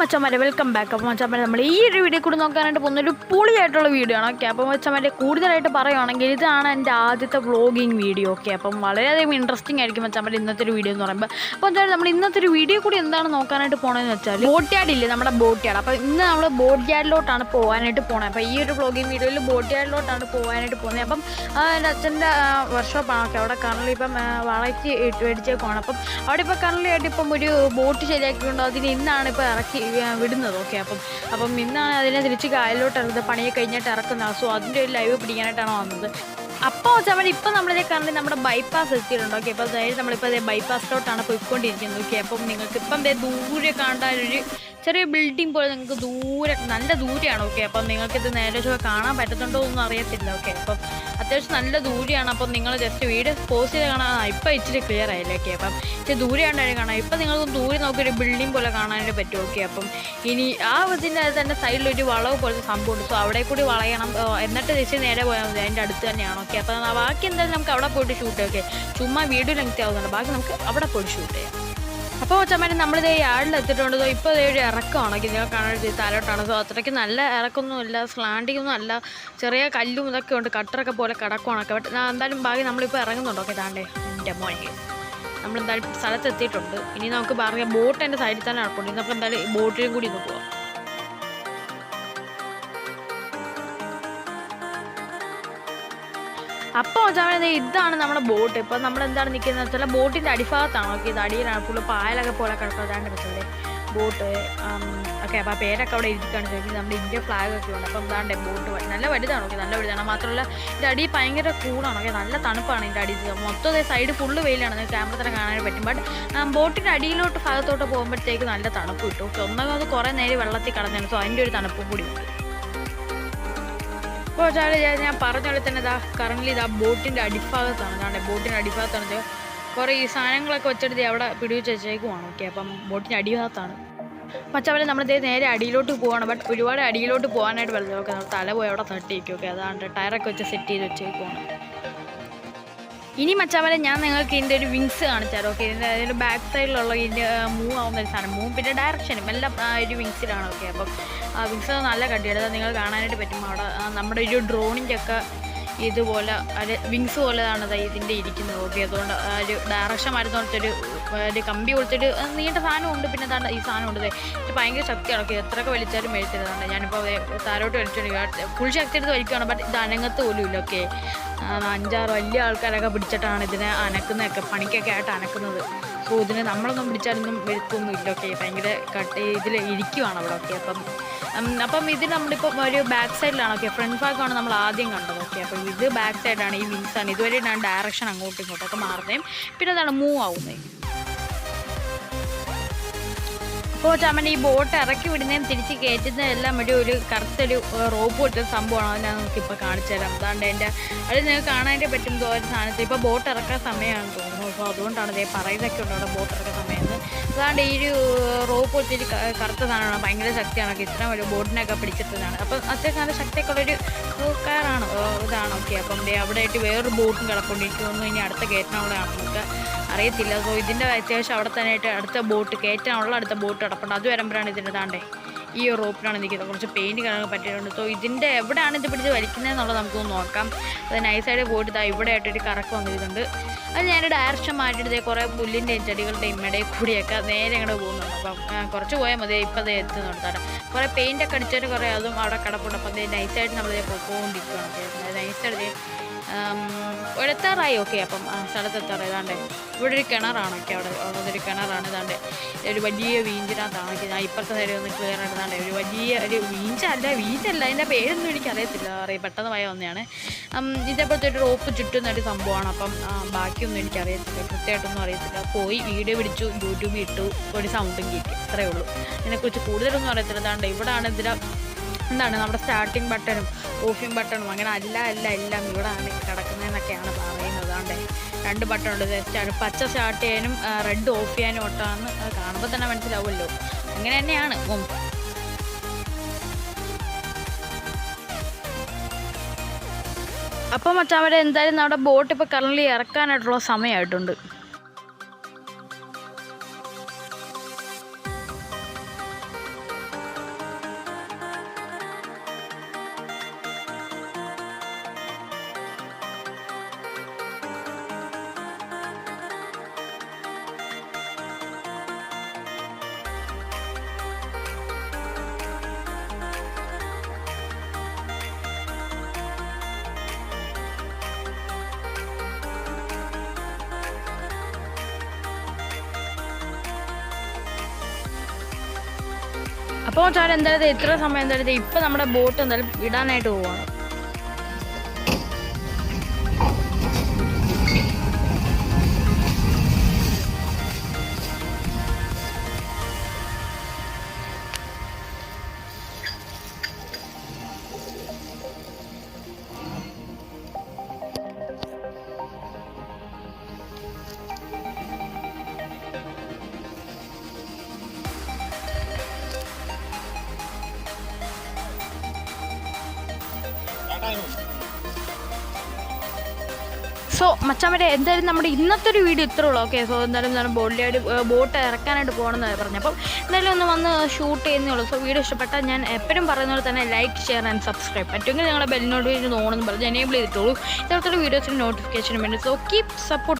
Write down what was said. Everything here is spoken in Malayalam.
മച്ചന്മാരെ വെൽക്കം ബാക്ക്. അപ്പോൾ മച്ചന്മാരെ നമ്മൾ ഈ ഒരു വീഡിയോ കൂടി നോക്കാനായിട്ട് പോകുന്നൊരു പൊളിയായിട്ടുള്ള വീഡിയോ ആണ്. ഓക്കെ, അപ്പോൾ മച്ചന്മാരെ കൂടുതലായിട്ട് പറയുകയാണെങ്കിൽ ഇതാണ് എൻ്റെ ആദ്യത്തെ വ്ളോഗിങ് വീഡിയോ. ഓക്കെ, അപ്പം വളരെയധികം ഇൻട്രസ്റ്റിംഗ് ആയിരിക്കും മച്ചന്മാരെ ഇന്നത്തെ ഒരു വീഡിയോ എന്ന് പറയുമ്പോൾ. അപ്പോൾ എന്തായാലും നമ്മൾ ഇന്നത്തെ ഒരു വീഡിയോ കൂടി എന്താണ് നോക്കാനായിട്ട് പോകണമെന്ന് വെച്ചാൽ ബോട്ട് യാർഡ് ഇല്ലേ, നമ്മുടെ ബോട്ട് യാർഡ്. അപ്പോൾ ഇന്ന് നമ്മൾ ബോട്ട് യാർഡിലോട്ടാണ് പോകാനായിട്ട് പോകുന്നത്. അപ്പോൾ ഈ ഒരു വ്ളോഗിങ് വീഡിയോയിൽ ബോട്ട് യാർഡിലോട്ടാണ് പോകാനായിട്ട് പോകുന്നത്. അപ്പം എൻ്റെ അച്ഛൻ്റെ വർക്ക്ഷോപ്പാണ്. ഓക്കെ, അവിടെ കറണ്ട് ഇപ്പം വളയ്ക്ക് മേടിച്ചേക്കുവാണ്. അപ്പം അവിടെ ഇപ്പോൾ കറണ്ട് ആയിട്ട് ഇപ്പം ഒരു ബോട്ട് ശരിയാക്കിക്കൊണ്ട് അതിന് ഇന്നാണ് ഇപ്പോൾ ഇറക്കി വിടുന്നത്. ഓക്കെ, അപ്പം ഇന്നാണ് അതിനെ തിരിച്ച് കായലിലോട്ട് ഇറങ്ങുന്നത്, പണിയൊക്കെ കഴിഞ്ഞിട്ട് ഇറക്കുന്നത്. സോ അതിൻ്റെ ഒരു ലൈവ് പിടിക്കാനായിട്ടാണ് വന്നത്. അപ്പോൾ വെച്ചാൽ ഇപ്പം നമ്മളിതേ കറണ്ട് നമ്മുടെ ബൈപ്പാസ് എത്തിയിട്ടുണ്ട്. ഓക്കെ, അപ്പോൾ അതായത് നമ്മളിപ്പോൾ അതേ ബൈപ്പാസിലോട്ടാണ് പോയിക്കൊണ്ടിരിക്കുന്നത്. ഓക്കെ, അപ്പം നിങ്ങൾക്ക് ഇപ്പം ദൂരെ കാണാനൊരു ചെറിയ ബിൽഡിംഗ് പോലെ നിങ്ങൾക്ക് ദൂരെ നല്ല ദൂരെയാണ്. ഓക്കെ, അപ്പം നിങ്ങൾക്കിത് നേരെ കാണാൻ പറ്റുന്നുണ്ടോ എന്നൊന്നും അറിയത്തില്ല. ഓക്കെ, അപ്പം അത്യാവശ്യം നല്ല ദൂരെയാണ്. അപ്പം നിങ്ങൾ ജസ്റ്റ് വീഡിയോ പോസ്റ്റ് ചെയ്ത് കാണാൻ ഇപ്പം ഇച്ചിരി ക്ലിയർ ആയില്ലേ. ഓക്കെ, അപ്പം ഇച്ചിരി ദൂരെയാണ് കാണാം. ഇപ്പം നിങ്ങൾക്ക് ദൂരെ നോക്കിയൊരു ബിൽഡിംഗ് പോലെ കാണാനായിട്ട് പറ്റും. ഓക്കെ, അപ്പം ഇനി ആ ഇതിൻ്റെ തന്നെ സൈഡിലൊരു വളവ് പോലത്തെ സംഭവമുണ്ട്. സോ അവിടെ കൂടി വളയണം, എന്നിട്ട് തിരിച്ച് നേരെ പോയാൽ മതി. അതിൻ്റെ അടുത്ത് തന്നെയാണ്. ഓക്കെ, അപ്പം ബാക്കി എന്തായാലും നമുക്ക് അവിടെ പോയിട്ട് ഷൂട്ട് ചെയ്യാം. ഓക്കെ, ചുമ്മാ വീഡിയോ ലെങ്ത് ആവുന്നുണ്ട്, ബാക്കി നമുക്ക് അവിടെ പോയിട്ട് ഷൂട്ട് ചെയ്യാം. അപ്പോൾ ചമ്മൻ നമ്മളിത് യാർഡിൽ എത്തിയിട്ടുണ്ട്. ഇപ്പോൾ ഒരു ഇറക്കമാണ്. നിങ്ങൾ കാണാൻ താലോട്ടാണ്. സോ അത്രയ്ക്ക് നല്ല ഇറക്കൊന്നുമില്ല, സ്ലാൻഡിങ്ങൊന്നും അല്ല, ചെറിയ കല്ലും ഇതൊക്കെ ഉണ്ട്, കട്ടറൊക്കെ പോലെ കിടക്കുവാണൊക്കെ. ബട്ട് എന്തായാലും ബാക്കി നമ്മളിപ്പോൾ ഇറങ്ങുന്നുണ്ടോ. ഓക്കെ, താണ്ടേ എൻ്റെ മോനെ നമ്മളെന്തായാലും സ്ഥലത്തെത്തിയിട്ടുണ്ട്. ഇനി നമുക്ക് പറയാം ബോട്ട് എൻ്റെ സൈഡിൽ തന്നെ നടക്കുന്നുണ്ട്. ഇനി നമുക്ക് എന്തായാലും ബോട്ടിലും കൂടി ഒന്ന് പോവാം. അപ്പോൾ വെച്ചാൽ ഇതാണ് നമ്മുടെ ബോട്ട്. ഇപ്പം നമ്മളെന്താണ് നിൽക്കുന്നത് വെച്ചാൽ ബോട്ടിൻ്റെ അടിഭാഗത്താണ്. ഓക്കെ, ഇത് അടിയിലാണ് ഫുള്ള് പായലൊക്കെ പോലെ കിടക്കുന്നതാണ് വെച്ചത് ബോട്ട്. ഓക്കെ, അപ്പോൾ ആ പേരൊക്കെ അവിടെ എഴുതിക്കാണ് ചോദിക്കുന്നത്. നമ്മുടെ ഇന്ത്യ ഫ്ലാഗൊക്കെ ഉണ്ട്. അപ്പം എന്താണ്ട് ബോട്ട് നല്ല വലുതാണ്. ഓക്കെ, നല്ല വലുതാണ്. മാത്രമല്ല ഇതിൻ്റെ അടി ഭയങ്കര കൂളാണ്. ഓക്കെ, നല്ല തണുപ്പാണ് ഇതിൻ്റെ അടി. മൊത്തം സൈഡ് ഫുള്ള് വെയിലാണ്, നിങ്ങൾക്ക് ക്യാമറ തന്നെ കാണാൻ പറ്റും. ബട്ട് ബോട്ടിൻ്റെ അടിയിലോട്ട് ഭാഗത്തോട്ട് പോകുമ്പോഴത്തേക്ക് നല്ല തണുപ്പ് കിട്ടും. ഓക്കെ, ഒന്നാമത് കുറേ നേരം വെള്ളത്തിൽ കിടന്നാണ്. സോ അതിൻ്റെ ഒരു തണുപ്പും കൂടി ഉണ്ട്. അപ്പോൾ വെച്ചാൽ ഞാൻ പറഞ്ഞ പോലെ തന്നെ കറണ്ട്ലി ബോട്ടിൻ്റെ അടിഭാഗത്താണ്. കാരണം ബോട്ടിൻ്റെ അടിഭാഗത്താണ് കുറേ ഈ സാധനങ്ങളൊക്കെ വെച്ചെടുത്ത് അവിടെ പിടിവെച്ച് വെച്ചേക്കുവാണ്. ഓക്കെ, അപ്പം ബോട്ടിൻ്റെ അടിഭാഗത്താണ്. മച്ചവരെ നമ്മളിതേ നേരെ അടിയിലോട്ട് പോവാണ്. ബട്ട് ഒരുപാട് അടിയിലോട്ട് പോകാനായിട്ട് വരുന്നത്. ഓക്കെ, നമ്മൾ തല പോയി അവിടെ തട്ടിയിരിക്കും. ഓക്കെ, അതാണ്ട് ടയറൊക്കെ വെച്ച് സെറ്റ് ചെയ്ത് വെച്ചേക്കുവാണ്. ഇനി മച്ചാവരെ ഞാൻ നിങ്ങൾക്ക് ഇതിൻ്റെ ഒരു വിങ്സ് കാണിച്ചാലോ. ഓക്കെ, ഇതിൻ്റെ ബാക്ക് സൈഡിലുള്ള ഇതിൻ്റെ മൂവ് ആവുന്ന ഒരു സാധനം, മൂവും പിന്നെ ഡയറക്ഷനും എല്ലാം ഒരു വിങ്സിലാണ്. ഓക്കെ, അപ്പം വിങ്സ് നല്ല കട്ടിയെടുത്ത് നിങ്ങൾ കാണാനായിട്ട് പറ്റും. അവിടെ നമ്മുടെ ഒരു ഡ്രോണിൻ്റെ ഒക്കെ ഇതുപോലെ ഒരു വിങ്സ് പോലെയാണ് ഇതിൻ്റെ ഇരിക്കുന്നത്. ഓക്കെ, അതുകൊണ്ട് ഒരു ഡയറക്ഷൻ മരുന്നോടത്തൊരു കമ്പി കൊടുത്തൊരു നീണ്ട സാധനമുണ്ട്. പിന്നെ അതാണ് ഈ സാധനം ഉണ്ട്. ഇത് ഭയങ്കര ശക്തിയാണ്. ഓക്കെ, എത്രയൊക്കെ വലിച്ചാലും വലിച്ചതാണ്. ഞാനിപ്പോൾ താരോട്ട് വലിച്ചോണ്ട് ഫുൾ ശക്തി എടുത്ത് വലിക്കുകയാണ്. ബട്ട് ഇത് അനങ്ങത്ത് പോലും ഇല്ല. ഓക്കെ, 5-6 വലിയ ആൾക്കാരൊക്കെ പിടിച്ചിട്ടാണ് ഇതിനെ അനക്കുന്നതൊക്കെ, പണിക്കൊക്കെ ആയിട്ട് അനക്കുന്നത്. സോ ഇതിനെ നമ്മളൊന്നും പിടിച്ചാലൊന്നും വരുത്തൊന്നും ഇല്ല. ഓക്കെ, ഭയങ്കര ഇതിൽ ഇരിക്കുവാണ് അവിടെ. ഓക്കെ, അപ്പം ഇത് നമ്മളിപ്പോൾ ഒരു ബാക്ക് സൈഡിലാണ്. ഓക്കെ, ഫ്രണ്ട് ഭാഗമാണ് നമ്മൾ ആദ്യം കണ്ടത്. ഓക്കെ, അപ്പം ഇത് ബാക്ക് സൈഡാണ്, ഈ വിങ്സാണ്. ഇതുവരെ ഞാൻ ഡയറക്ഷൻ അങ്ങോട്ടും ഇങ്ങോട്ടൊക്കെ മാറുന്നതും പിന്നെ അതാണ് മൂവ് ആവുന്നത്. അപ്പോൾ ചമ്മൻ ഈ ബോട്ട് ഇറക്കി വിടുന്നതും തിരിച്ച് കയറ്റുന്നതും എല്ലാം ഒരു കറുത്തൊരു റോപ്പ് പോലത്തെ സംഭവമാണ്. അത് ഞാൻ നമുക്കിപ്പോൾ കാണിച്ചു തരാം. അതാണ്ട് എൻ്റെ അത് നിങ്ങൾക്ക് കാണാനായിട്ട് പറ്റും. ഒരു സാധനത്തിൽ ഇപ്പോൾ ബോട്ട് ഇറക്കാൻ സമയമാണെന്ന് തോന്നുന്നു. അപ്പോൾ അതുകൊണ്ടാണ് ഇതേ പറയുന്നതൊക്കെ ഉണ്ട് അവിടെ ബോട്ട് ഇറക്കാൻ സമയത്ത്. അതാണ്ട് ഈ ഒരു റോപ്പ് പോലത്തെ ഒരു കറുത്ത സാധനമാണ്, ഭയങ്കര ശക്തിയാണ്. ഓക്കെ, ഇത്ര ഒരു ബോട്ടിനൊക്കെ പിടിച്ചിട്ടതാണ്. അപ്പം അത്യാവശ്യം നല്ല ശക്തിയൊക്കെ ഉള്ളൊരു കാറാണ് ഇതാണ്. ഓക്കെ, അപ്പം അവിടെ ആയിട്ട് വേറൊരു ബോട്ടും കിടപ്പുണ്ട്. എനിക്ക് തോന്നുന്നു ഇനി അടുത്ത കയറ്റാനുള്ളതാണ്, നമുക്ക് അറിയത്തില്ല. സോ ഇതിൻ്റെ അത്യാവശ്യം അവിടെ തന്നെ ആയിട്ട് അടുത്ത ബോട്ട് കയറ്റാനുള്ള അടുത്ത ബോട്ട് കിടപ്പുണ്ട്. അത് വരുമ്പോഴാണ് ഇതിൻ്റെ താണ്ടേ ഈ റോപ്പിലാണ് നിൽക്കുന്നത്. കുറച്ച് പെയിൻറ്റ് കാണാൻ പറ്റിയിട്ടുണ്ട്. സോ ഇതിൻ്റെ എവിടെയാണ് ഇത് പിടിച്ച് വലിക്കുന്നതെന്നുള്ളത് നമുക്കൊന്ന് നോക്കാം. അത് നൈസായിട്ട് പോയിട്ട് ഇവിടെ ആയിട്ടൊരു കറക്കം വന്നിട്ടുണ്ട്. അത് ഞാൻ ഡയറക്ഷൻ മാറ്റിയിട്ട് കുറേ പുല്ലിൻ്റെയും ചെടികളുടെയും ഇടയിൽ കൂടിയൊക്കെ നേരെ അങ്ങോട്ട് പോകുന്നുണ്ട്. അപ്പം കുറച്ച് പോയാൽ മതി. ഇപ്പം അത് എത്തുന്നുണ്ട് തരാം. കുറേ പെയിൻറ്റൊക്കെ അടിച്ചിട്ട് കുറേ അതും അവിടെ കിടപ്പുണ്ട്. അപ്പം അത് നൈസായിട്ട് നമ്മളിത് പോയിക്കൊണ്ടിരിക്കുകയാണ്. നൈസായിട്ട് എത്താറായി. ഓക്കെ, അപ്പം സ്ഥലത്തെത്താറായി. ഇതാണ്ട് ഇവിടെ ഒരു കിണറാണ്. ഓക്കെ, അവിടെ ഉള്ളതൊരു കിണറാണ്. ഇതാണ്ട് ഒരു വലിയ വീഞ്ചിനകത്താണ്. ഞാൻ ഇപ്പോഴത്തെ സൈഡിൽ ഒന്ന് ക്ലിയർ ആയിട്ട് ഇതാണ്ട് ഒരു വലിയ ഒരു വീഞ്ചല്ല, അതിൻ്റെ പേരൊന്നും എനിക്കറിയത്തില്ല, പെട്ടെന്ന് പോയ ഒന്നെയാണ്. ഇതേപോലത്തെ ഒരു റോപ്പ് ചുറ്റുന്നൊരു സംഭവമാണ്. അപ്പം ബാക്കിയൊന്നും എനിക്കറിയത്തില്ല, കൃത്യമായിട്ടൊന്നും അറിയത്തില്ല. പോയി വീഡിയോ പിടിച്ചു, യൂട്യൂബിൽ ഇട്ടു, ഒരു സൗണ്ടും കേൾക്കും, അത്രയേ ഉള്ളൂ. ഇതിനെക്കുറിച്ച് കൂടുതലൊന്നും അറിയത്തില്ല. ഇതാണ്ട് ഇവിടെയാണ് എന്താണ് നമ്മുടെ സ്റ്റാർട്ടിങ് ബട്ടണും ഓഫിങ് ബട്ടണും അങ്ങനെ എല്ലാം ഇവിടെയാണ് കിടക്കുന്നതെന്നൊക്കെയാണ് പറയുന്നത്. അതാണ്ട് 2 ബട്ടണുണ്ട്. പച്ച സ്റ്റാർട്ട് ചെയ്യാനും റെഡ് ഓഫ് ചെയ്യാനും ഒട്ടാന്ന് കാണുമ്പോൾ തന്നെ മനസ്സിലാവുമല്ലോ. അങ്ങനെ തന്നെയാണ്. അപ്പം മച്ചാവരെ എന്തായാലും നമ്മുടെ ബോട്ട് ഇപ്പോൾ കറണ്ട്ലി ഇറക്കാനായിട്ടുള്ള സമയമായിട്ടുണ്ട്. അപ്പോൾ മച്ചാമാരെ എന്തായാലും ഇത്ര സമയം എന്തായാലും ഇപ്പം നമ്മുടെ ബോട്ട് എന്തായാലും ഇടാനായിട്ട് പോവാണ്. സോ മച്ചാമാരെ എന്തായാലും നമ്മുടെ ഇന്നത്തെ ഒരു വീഡിയോ ഇത്രേ ഉള്ളൂ. ഓക്കെ, സോ എന്തായാലും ബോട്ട് ഇറക്കാനായിട്ട് പോകണമെന്നാണ് പറഞ്ഞു. അപ്പം എന്തായാലും ഒന്ന് വന്ന് ഷൂട്ട് ചെയ്യുന്നേ ഉള്ളൂ. സോ വീഡിയോ ഇഷ്ടപ്പെട്ടാൽ ഞാൻ എപ്പോഴും പറയുന്ന പോലെ തന്നെ ലൈക്ക്, ഷെയർ ആൻഡ് സബ്സ്ക്രൈബ്. പറ്റുമെങ്കിൽ നിങ്ങളുടെ ബെൽ നോട്ടിഫിക്കേഷൻ ഓണെന്ന് പറഞ്ഞ് എനേബിൾ ചെയ്തിട്ടുള്ളൂ ഇത്തരത്തിലുള്ള വീഡിയോസിന് നോട്ടിഫിക്കേഷന് വേണ്ടി. So keep support.